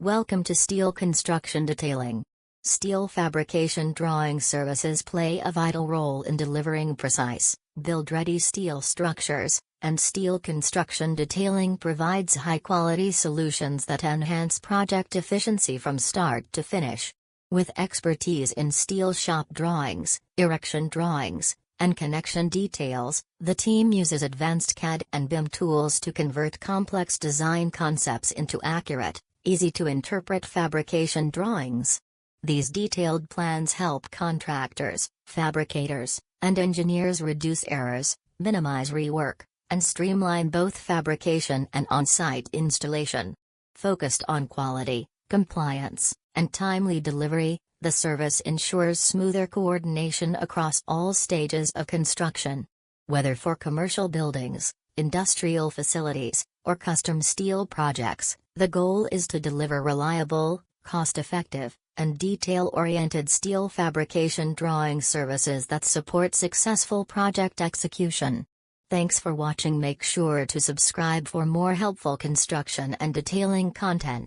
Welcome to Steel Construction Detailing. Steel Fabrication Drawing Services play a vital role in delivering precise, build-ready steel structures, and steel construction detailing provides high-quality solutions that enhance project efficiency from start to finish. With expertise in steel shop drawings, erection drawings, and connection details, the team uses advanced CAD and BIM tools to convert complex design concepts into accurate, easy-to-interpret fabrication drawings. These detailed plans help contractors, fabricators, and engineers reduce errors, minimize rework, and streamline both fabrication and on-site installation. Focused on quality, compliance, and timely delivery, the service ensures smoother coordination across all stages of construction. Whether for commercial buildings, industrial facilities, or custom steel projects, the goal is to deliver reliable, cost-effective, and detail-oriented steel fabrication drawing services that support successful project execution. Thanks for watching. Make sure to subscribe for more helpful construction and detailing content.